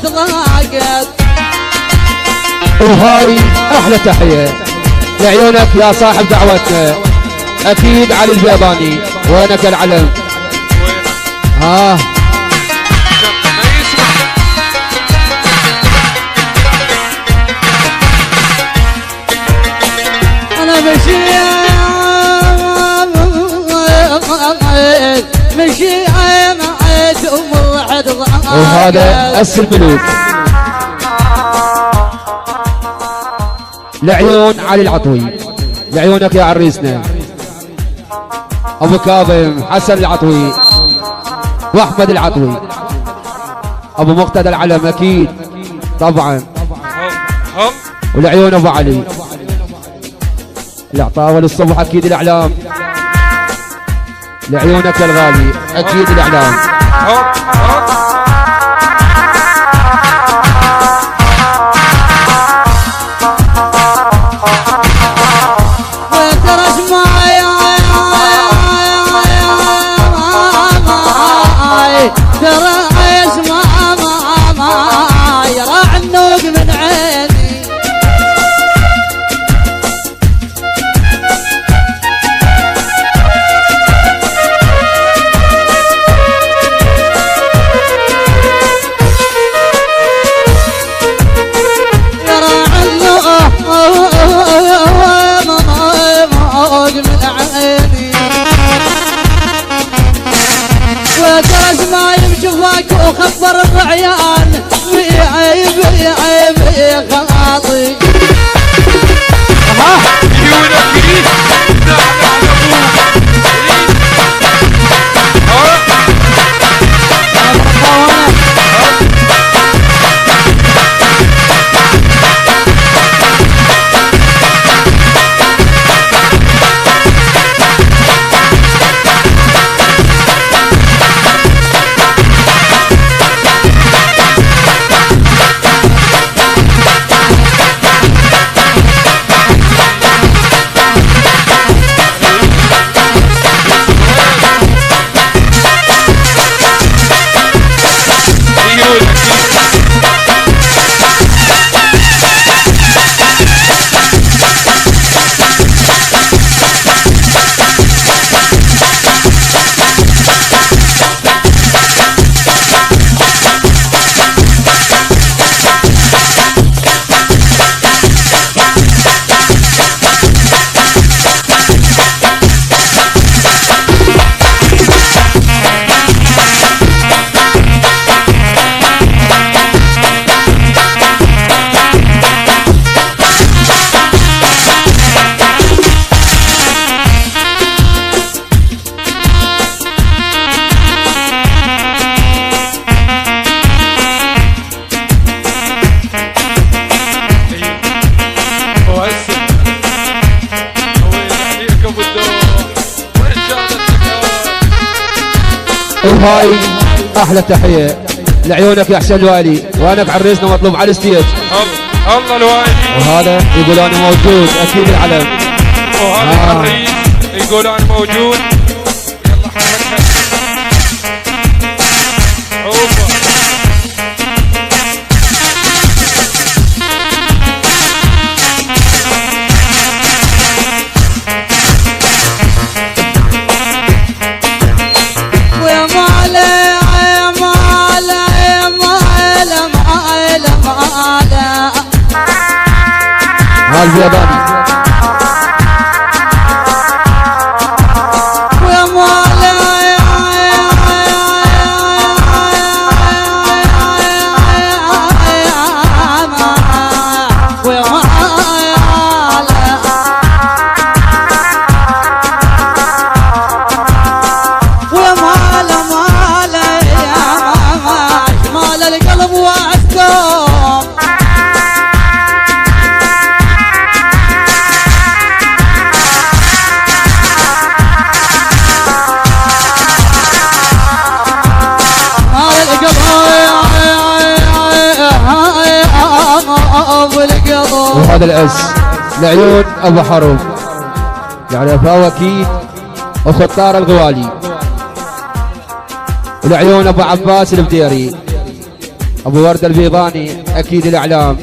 ضاقت. وهاي احلى تحيه لعيونك يا صاحب دعوتنا اكيد علي البيضاني. وينك العلم؟ انا مشي معد ومرحد ضاقت. وهذا أس الملوك لعيون علي العطوي. لعيونك يا عريسنا ابو كاظم حسن العطوي واحمد العطوي ابو مقتدى العلم اكيد طبعا. ولعيون ابو علي العطاوه للصبح اكيد الاعلام. لعيونك يا الغالي اكيد الاعلام. وخبر الرعيان بعيب عيب خلاطي. وهاي احلى تحيه لعيونك يا حسين الوالي. وانك عريسنا مطلوب على الستيج. الله الوالي. وهذا يقول انا موجود اكيد العلم. وهذا العريس يقول انا موجود. يلا حركها عوفه. البيضاني وهذا الأس لعيون أبو حرب يعني فهو أكيد وخطار الغوالي. ولعيون أبو عباس البديري ابو ورد البيضاني اكيد الاعلام.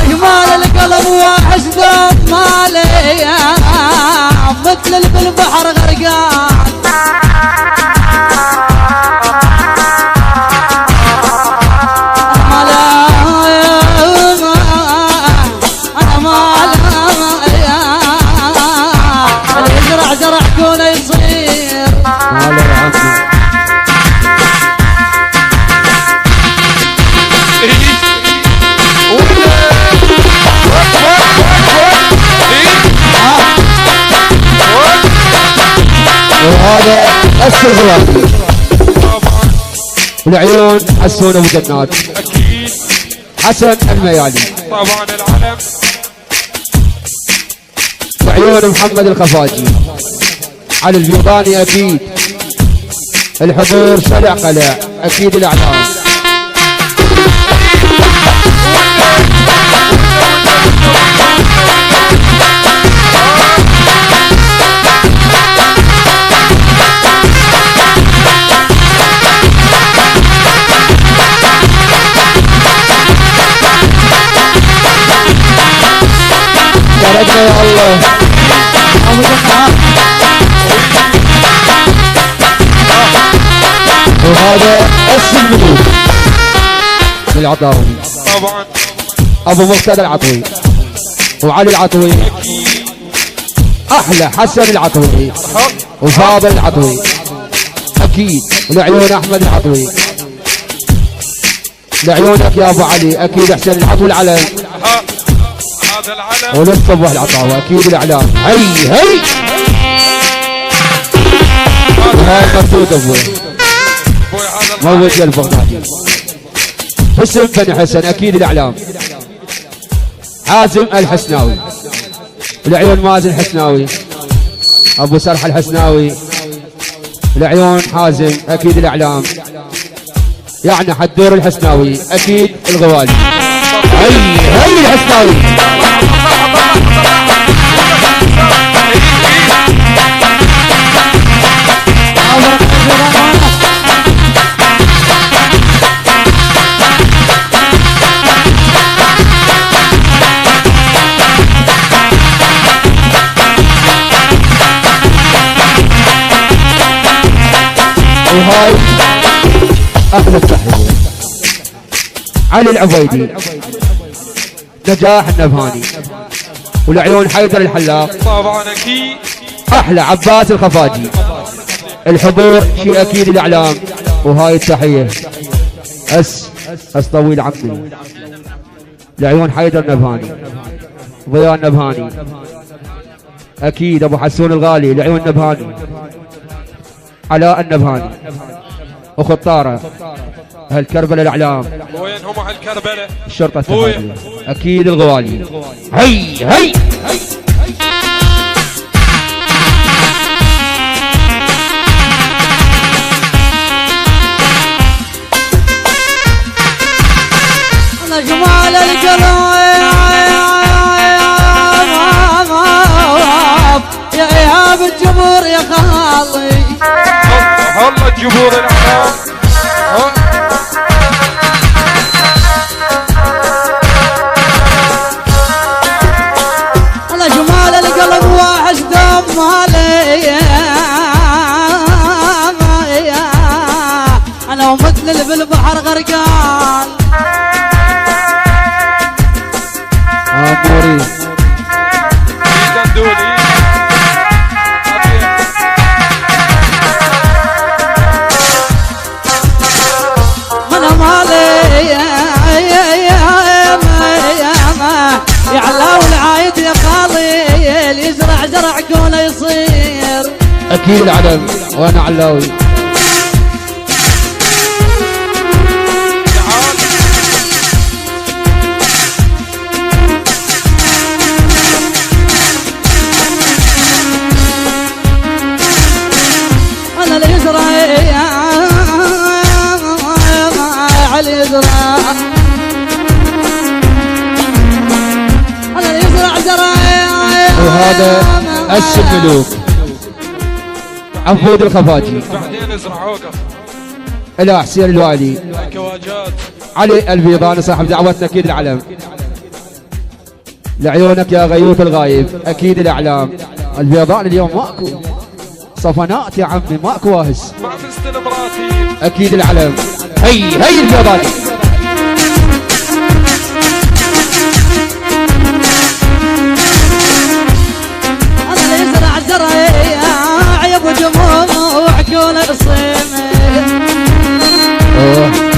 جمال القلب وحسن مالي مثل اللي بالبحر غرقان. انا مال اللي يزرع زرع كونه يصير. هلا يا عمي. وهذا السلغلافي والعيون حسون ابو جنات اكيد. حسن الميالي طبعا العلم. وعيون محمد الخفاجي على البيضاني اكيد. الحضور شلع قلع اكيد الاعلام. درجنا يا الله. وهذا السلمي العطاوي طبعا ابو مقتدى العطوي وعلي العطوي. احلى حسن العطوي وفاضل العطوي اكيد. لعيون احمد العطوي. لعيونك يا ابو علي اكيد. حسين العطوي العلم. هذا العلم. وللصبح العطاوي اكيد الاعلام. هي هي هاي مسعود ابوي موت يا البغدادي. حسن بن حسن اكيد الاعلام. حازم الحسناوي. العيون مازن الحسناوي. ابو سرح الحسناوي. العيون حازم اكيد الاعلام. يعني حدور الحسناوي اكيد الغوالي. هي الحسناوي. وهاي احلى التحيه. علي العبيدي. نجاح النبهاني. والعيون حيدر الحلاق. طبعا اكيد. احلى عباس الخفاجي. الحضور شيء اكيد الاعلام. وهاي التحيه اس طويل عمي. العيون حيدر نبهاني. ضياء النبهاني اكيد. ابو حسون الغالي. العيون نبهاني. علاء النبهاني. اخو الطاره اهل كربلاء الاعلام. وين هم اهل كربلاء؟ الشرطه التحاليه اكيد الغوالي. هي هي انا جمال القلب يا ايهاب الجمهور يا خالي. الله الجمهور الاعلام. انا جمال القلب واحد دم علي. انا ومثل اللي بالبحر غرقان. اموري دندولي. انا مالي يا علاو العايد يا خالي. اللي يزرع زرع كونه يصير. اكيد العلم. وانا علاوي. انا اللي يزرع علي يزرع. انا اللي يزرع وهذا أس الملوك عفود الخفاجي. بعدين ازرع عوقف. إلى حسين الوالي. كواجات. علي البيضاني صاحب دعوتنا أكيد العلم. لعيونك يا غيوث الغايب أكيد الإعلام. البيضاني اليوم ماكو صفنات يا عمي، ماكو واهس. ما تستلم راتب. أكيد العلم. هي البيضاني. هذا اللي يزرع زرع يا ابو جموع كون الصيم.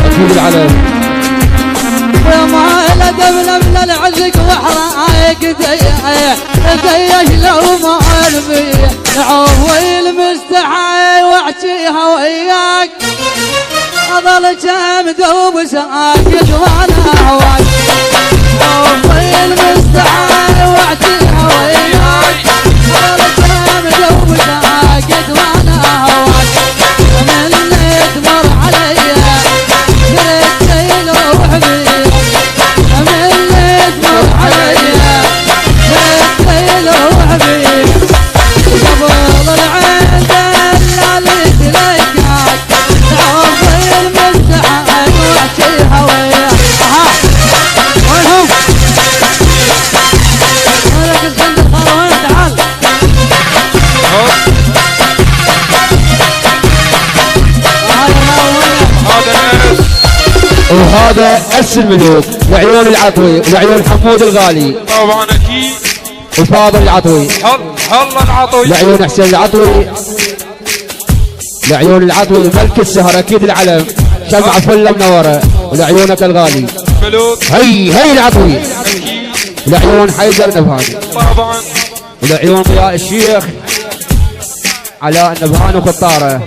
أكيد العلم. وما لقى من العزق وحرايق ديش لو ما البي عوي المستحي واحكيها وياك اظل جامد وساكت وانا هواك. عوي المستحي واحكيها وياك اظل جامد وساكت وانا هواك. مني تمر علي دريت روح بي وهذا أس الملوك لعيون العطوي ولعيون حمود الغالي. طبعا اكيد. وفاضل العطوي. هلا العطوي. لعيون حسين العطوي. لعيون العطوي ملك السهر اكيد العلم. شمعة فله منوره. ولعيونك الغالي. ملوك. هي العطوي. اكيد. لعيون حيدر نبهاني. طبعا. ولعيون ضياء الشيخ علاء النبهاني وخطاره.